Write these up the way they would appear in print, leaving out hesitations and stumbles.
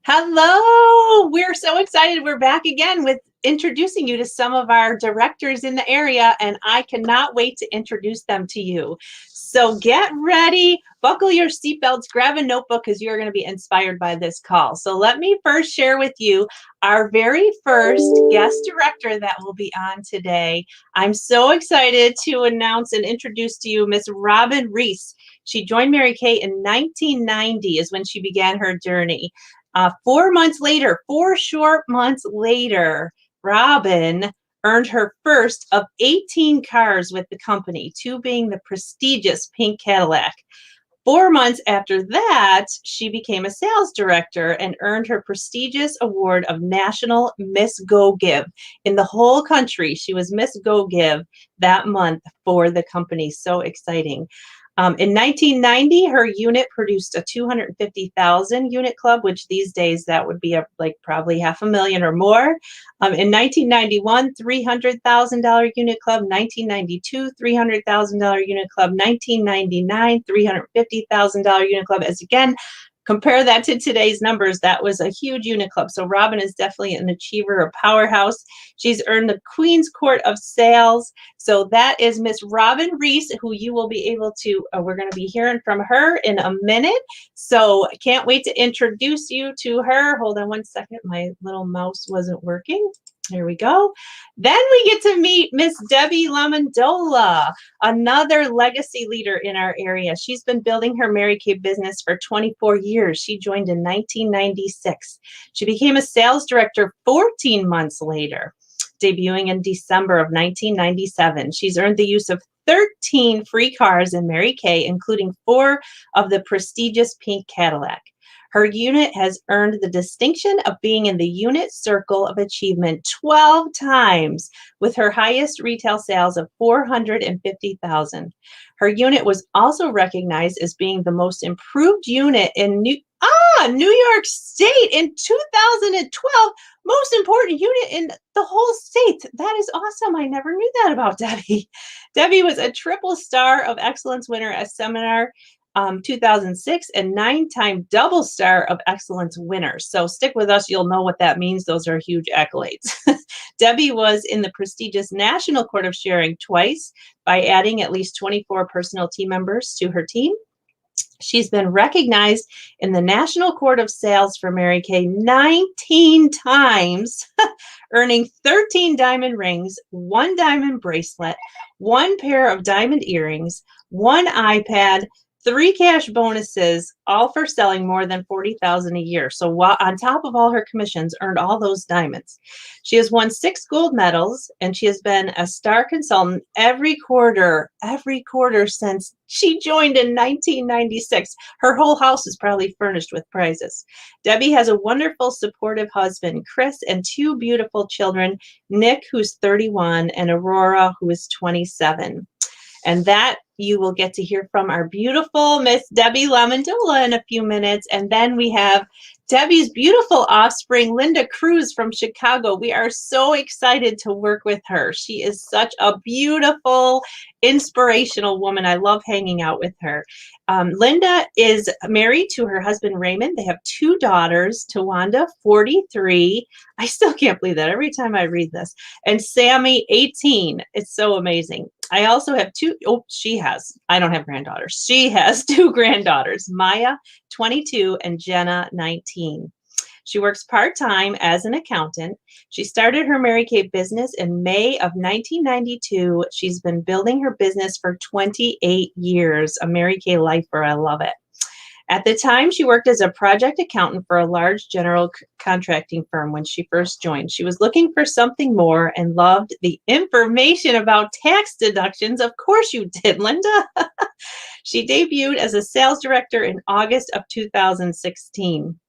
Hello, we're so excited. We're back again with introducing you to some of our directors in the area, and I cannot wait to introduce them to you. So get ready, buckle your seatbelts, grab a notebook because you're going to be inspired by this call. So let me first share with you our very first guest director that will be on today. I'm so excited to announce and introduce to you Miss Robin Reese. She joined Mary Kay in 1990 is when she began her journey. 4 months later, 4 short months later, Robin earned her first of 18 cars with the company, two being the prestigious pink Cadillac. 4 months after that, she became a sales director and earned her prestigious award of National Miss Go Give. In the whole country, she was Miss Go Give that month for the company. So exciting. In 1990, her unit produced a 250,000 unit club, which these days that would be like probably 500,000 or more. In 1991, $300,000 unit club. 1992, $300,000 unit club. 1999, $350,000 unit club. As again, compare that to today's numbers, that was a huge unit club. So Robin is definitely an achiever, a powerhouse. She's earned the Queen's Court of Sales. So that is Miss Robin Reese, who you will be able to, we're going to be hearing from her in a minute. So I can't wait to introduce you to her. Hold on one second. My little mouse wasn't working. Here we go. Then we get to meet Miss Debby LaMendola, another legacy leader in our area. She's been building her Mary Kay business for 24 years. She joined in 1996. She became a sales director 14 months later, debuting in December of 1997. She's earned the use of 13 free cars in Mary Kay, including 4 of the prestigious pink Cadillac. Her unit has earned the distinction of being in the unit circle of achievement 12 times, with her highest retail sales of 450,000. Her unit was also recognized as being the most improved unit in New York State in 2012. Most important unit in the whole state. That is awesome. I never knew that about Debby. Debby was a triple star of excellence winner at Seminar 2006 and 9-time double star of excellence winner. So stick with us. You'll know what that means. Those are huge accolades. Debby was in the prestigious National Court of Sharing twice by adding at least 24 personal team members to her team. She's been recognized in the National Court of Sales for Mary Kay 19 times, earning 13 diamond rings, 1 diamond bracelet, 1 pair of diamond earrings, 1 iPad, 3 cash bonuses, all for selling more than 40,000 a year. So while on top of all her commissions, earned all those diamonds. She has won 6 gold medals, and she has been a star consultant every quarter since she joined in 1996. Her whole house is probably furnished with prizes. Debby has a wonderful, supportive husband, Chris, and 2 beautiful children, Nick, who's 31, and Aurora, who is 27. And that you will get to hear from our beautiful Miss Debby LaMendola in a few minutes. And then we have Debby's beautiful offspring, Linda Cruz from Chicago. We are so excited to work with her. She is such a beautiful, inspirational woman. I love hanging out with her. Linda is married to her husband, Raymond. They have 2 daughters, Tawanda, 43. I still can't believe that every time I read this. And Sammy, 18. It's so amazing. I also have 2, I don't have granddaughters. She has 2 granddaughters, Maya, 22, and Jenna, 19. She works part-time as an accountant. She started her Mary Kay business in May of 1992. She's been building her business for 28 years, a Mary Kay lifer. I love it. At the time, she worked as a project accountant for a large general contracting firm when she first joined. She was looking for something more and loved the information about tax deductions. Of course you did, Linda. She debuted as a sales director in August of 2016.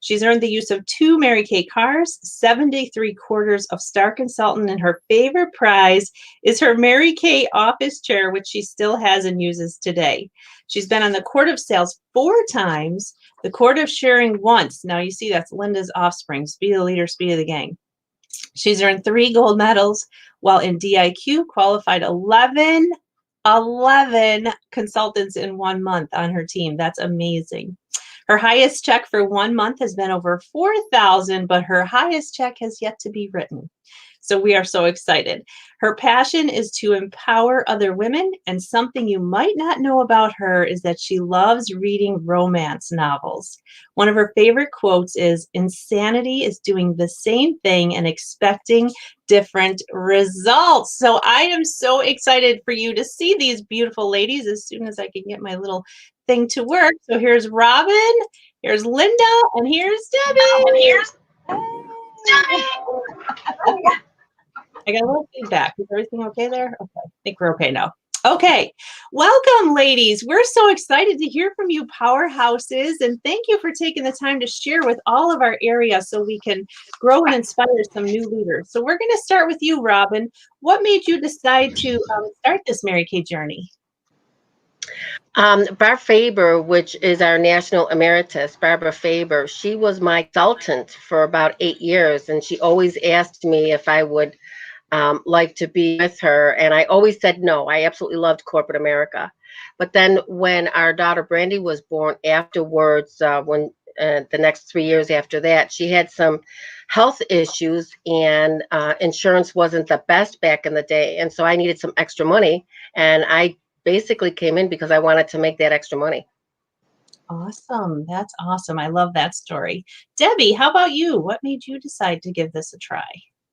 She's earned the use of 2 Mary Kay cars, 73 quarters of star consultant, and her favorite prize is her Mary Kay office chair, which she still has and uses today. She's been on the Court of Sales 4 times, the Court of Sharing once. Now you see that's Linda's offspring, speed of the leader, speed of the gang. She's earned 3 gold medals, while in DIQ qualified 11 consultants in 1 month on her team. That's amazing. Her highest check for 1 month has been over 4,000, but her highest check has yet to be written. So we are so excited. Her passion is to empower other women, and something you might not know about her is that she loves reading romance novels. One of her favorite quotes is, "Insanity is doing the same thing and expecting different results." So I am so excited for you to see these beautiful ladies as soon as I can get my little thing to work. So here's Robin, here's Linda, and here's Debbie. I got a little feedback. Is everything okay there? Okay, I think we're okay now. Okay, welcome, ladies. We're so excited to hear from you, powerhouses, and thank you for taking the time to share with all of our area so we can grow and inspire some new leaders. So we're going to start with you, Robin. What made you decide to start this Mary Kay journey? Barb Faber, which is our national emeritus, Barbara Faber, she was my consultant for about 8 years, and she always asked me if I would like to be with her, and I always said no. I absolutely loved corporate America. But then when our daughter Brandy was born afterwards, when the next 3 years after that, she had some health issues, and insurance wasn't the best back in the day, and so I needed some extra money, and I basically came in because I wanted to make that extra money. Awesome. That's awesome. I love that story. Debbie, how about you? What made you decide to give this a try?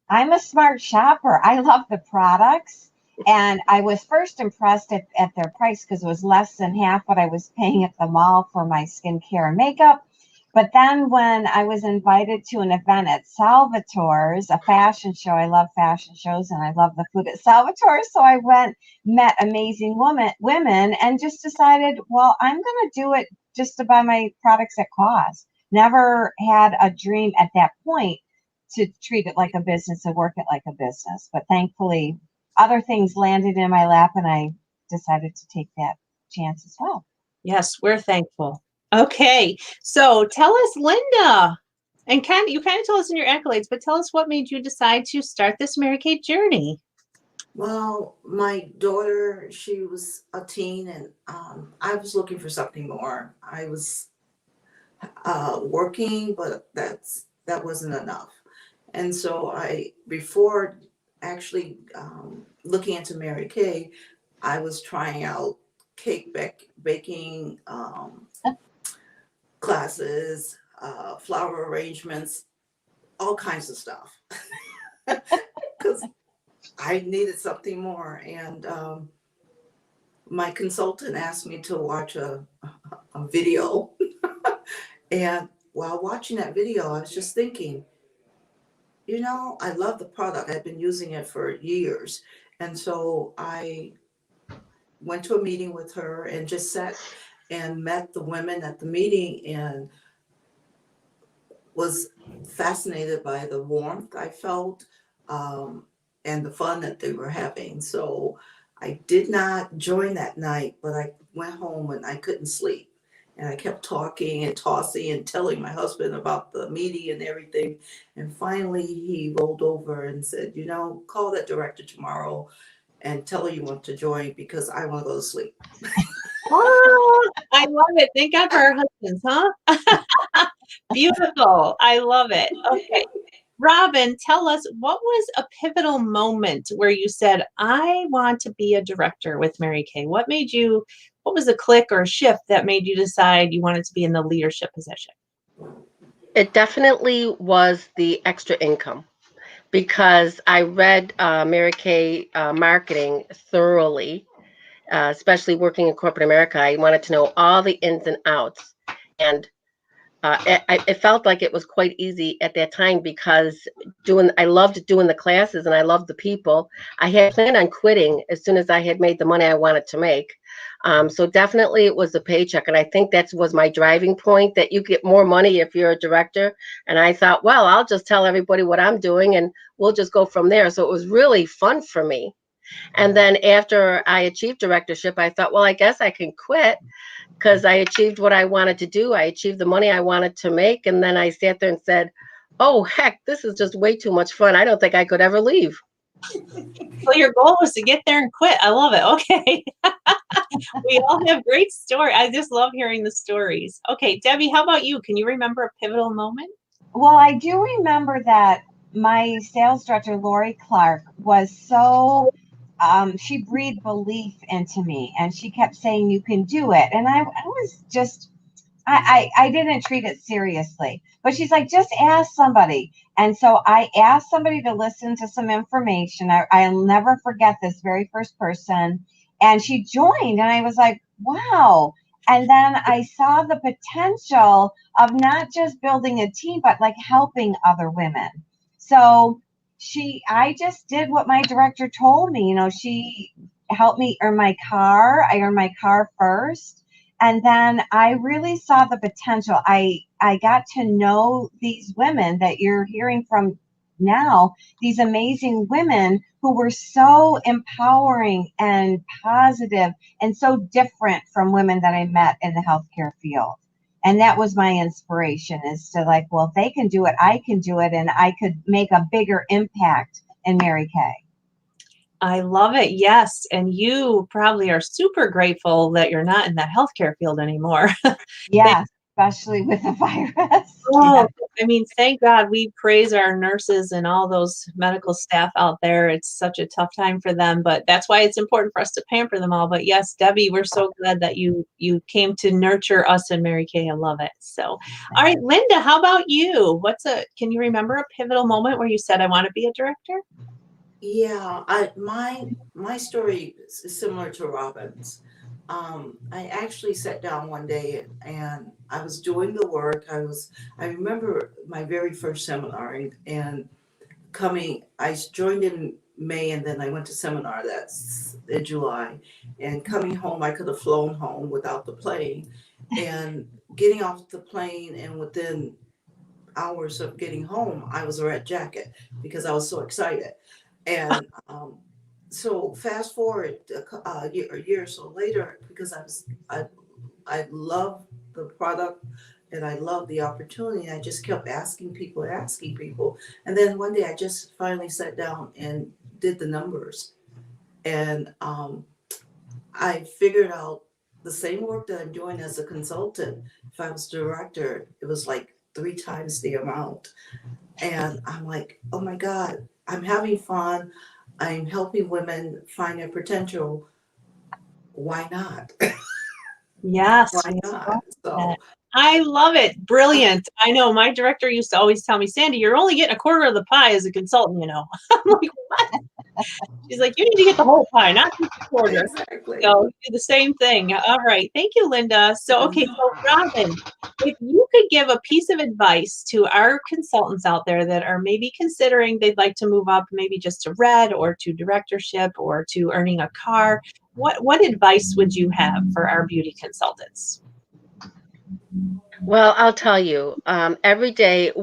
I'm a smart shopper. I love the products. And I was first impressed at their price because it was less than half what I was paying at the mall for my skincare and makeup. But then when I was invited to an event at Salvatore's, a fashion show, I love fashion shows and I love the food at Salvatore's. So I went, met amazing women and just decided, well, I'm going to do it just to buy my products at cost. Never had a dream at that point to treat it like a business and work it like a business. But thankfully, other things landed in my lap and I decided to take that chance as well. Yes, we're thankful. Okay, so tell us, Linda, and you kind of told us in your accolades, but tell us what made you decide to start this Mary Kay journey. Well, my daughter, she was a teen, and I was looking for something more. I was working, but that wasn't enough. And so before actually looking into Mary Kay, I was trying out cake baking classes, flower arrangements, all kinds of stuff, because I needed something more. And my consultant asked me to watch a video. And while watching that video, I was just thinking, I love the product. I've been using it for years. And so I went to a meeting with her and just sat and met the women at the meeting and was fascinated by the warmth I felt, and the fun that they were having. So I did not join that night, but I went home and I couldn't sleep. And I kept talking and tossing and telling my husband about the meeting and everything. And finally, he rolled over and said, call that director tomorrow and tell her you want to join because I want to go to sleep. Oh, I love it. Thank God for our husbands, huh? Beautiful. I love it. Okay. Robin, tell us, what was a pivotal moment where you said, I want to be a director with Mary Kay? What was a click or a shift that made you decide you wanted to be in the leadership position? It definitely was the extra income, because I read Mary Kay marketing thoroughly, especially working in corporate America. I wanted to know all the ins and outs. And it felt like it was quite easy at that time because I loved doing the classes and I loved the people. I had planned on quitting as soon as I had made the money I wanted to make. So definitely it was the paycheck. And I think that was my driving point, that you get more money if you're a director. And I thought, well, I'll just tell everybody what I'm doing and we'll just go from there. So it was really fun for me. And then after I achieved directorship, I thought, well, I guess I can quit because I achieved what I wanted to do. I achieved the money I wanted to make. And then I sat there and said, oh, heck, this is just way too much fun. I don't think I could ever leave. So your goal was to get there and quit. I love it. Okay. We all have great stories. I just love hearing the stories. Okay, Debbie, how about you? Can you remember a pivotal moment? Well, I do remember that my sales director, Lori Clark, was so, she breathed belief into me and she kept saying, you can do it. And I was just, I didn't treat it seriously, but she's like, just ask somebody. And so I asked somebody to listen to some information. I'll never forget this very first person. And she joined, and I was like, wow. And then I saw the potential of not just building a team, but like helping other women. So I just did what my director told me. You know, she helped me earn my car. I earned my car first. And then I really saw the potential. I got to know these women that you're hearing from now, these amazing women who were so empowering and positive and so different from women that I met in the healthcare field. And that was my inspiration, is to like, well, if they can do it, I can do it, and I could make a bigger impact in Mary Kay. I love it. Yes. And you probably are super grateful that you're not in that healthcare field anymore. Yes, especially with the virus. Oh, I mean, thank God we praise our nurses and all those medical staff out there. It's such a tough time for them, but that's why it's important for us to pamper them all. But yes, Debbie, we're so glad that you came to nurture us in Mary Kay. I love it. So, all right, Linda, how about you? Can you remember a pivotal moment where you said, I want to be a director? Yeah, my story is similar to Robin's. I actually sat down one day and I was doing the work. I remember my very first seminar and I joined in May and then I went to seminar that's in July. And coming home, I could have flown home without the plane. And getting off the plane, and within hours of getting home, I was a red jacket because I was so excited. And so fast forward a year or so later, because I love the product and I love the opportunity. I just kept asking people, and then one day I just finally sat down and did the numbers, and I figured out the same work that I'm doing as a consultant. If I was director, it was like 3 times the amount. And I'm like, oh my God, I'm having fun. I'm helping women find their potential. Why not? Yes. Why not? So, I love it. Brilliant. I know my director used to always tell me, Sandy, you're only getting a quarter of the pie as a consultant, you know. I'm like, what? She's like, you need to get the whole pie, not just a quarter. exactly. So do the same thing. All right. Thank you, Linda. So, okay. So Robin, if you could give a piece of advice to our consultants out there that are maybe considering they'd like to move up, maybe just to red or to directorship or to earning a car, what advice would you have for our beauty consultants? Well, I'll tell you, every day,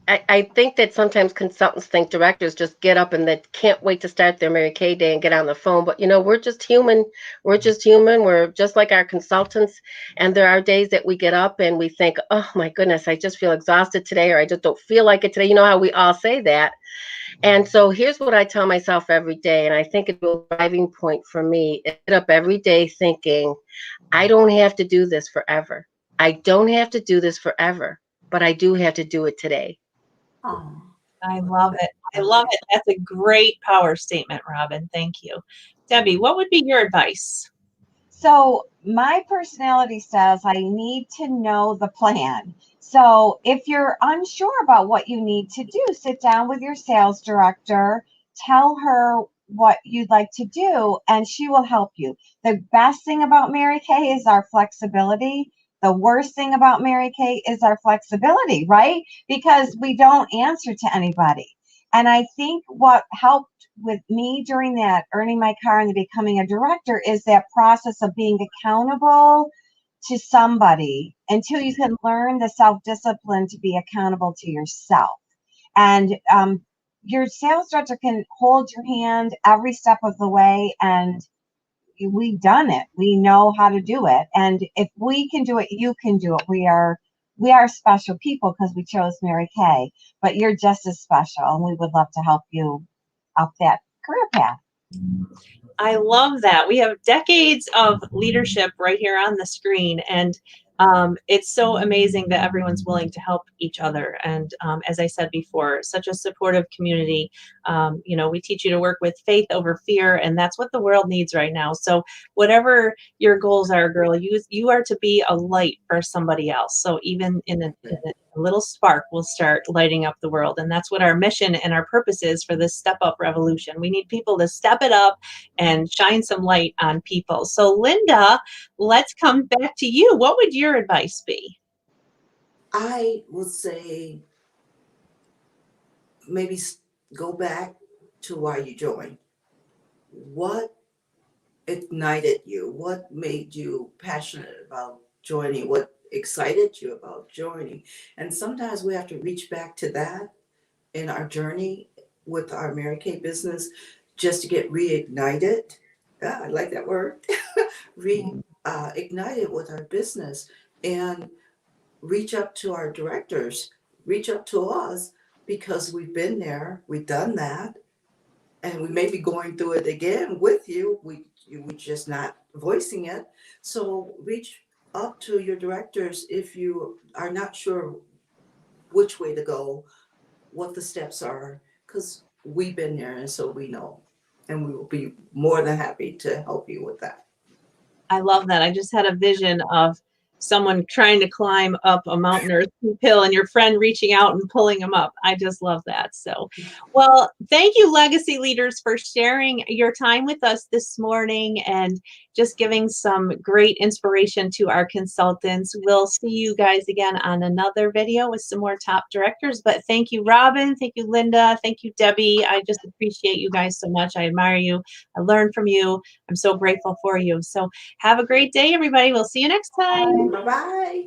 I think that sometimes consultants think directors just get up and they can't wait to start their Mary Kay day and get on the phone. But, you know, we're just human. We're just human. We're just like our consultants. And there are days that we get up and we think, oh, my goodness, I just feel exhausted today, or I just don't feel like it today. You know how we all say that. And so here's what I tell myself every day. And I think it's a driving point for me. I get up every day thinking, I don't have to do this forever. I don't have to do this forever, but I do have to do it today. Oh, I love it. I love it. That's a great power statement, Robin. Thank you. Debbie, what would be your advice? So my personality says I need to know the plan. So if you're unsure about what you need to do, sit down with your sales director, tell her what you'd like to do, and she will help you. The best thing about Mary Kay is our flexibility. The worst thing about Mary Kay is our flexibility, right? Because we don't answer to anybody. And I think what helped with me during that earning my car and becoming a director is that process of being accountable to somebody until you can learn the self-discipline to be accountable to yourself. And your sales director can hold your hand every step of the way, and we've done it. We know how to do it. And if we can do it, you can do it. We are special people because we chose Mary Kay, but you're just as special, and we would love to help you up that career path. I love that. We have decades of leadership right here on the screen, and it's so amazing that everyone's willing to help each other. And as I said before, such a supportive community. We teach you to work with faith over fear, and that's what the world needs right now. So whatever your goals are, girl, you are to be a light for somebody else. So even in a little spark will start lighting up the world. And that's what our mission and our purpose is for this Step Up Revolution. We need people to step it up and shine some light on people. So Linda, let's come back to you. What would your advice be? I would say maybe go back to why you joined. What ignited you? What made you passionate about joining? What excited you about joining? And sometimes we have to reach back to that in our journey with our Mary Kay business just to get reignited. Yeah, I like that word. Ignited with our business and reach up to our directors, reach up to us because we've been there, we've done that, and we may be going through it again with you. We're just not voicing it. So reach up to your directors if you are not sure which way to go, what the steps are, because we've been there and so we know. And we will be more than happy to help you with that. I love that. I just had a vision of someone trying to climb up a mountain or a steep hill and your friend reaching out and pulling them up. I just love that. So, well, thank you, Legacy Leaders, for sharing your time with us this morning and just giving some great inspiration to our consultants. We'll see you guys again on another video with some more top directors. But thank you, Robin. Thank you, Linda. Thank you, Debbie. I just appreciate you guys so much. I admire you. I learn from you. I'm so grateful for you. So have a great day, everybody. We'll see you next time. Bye-bye.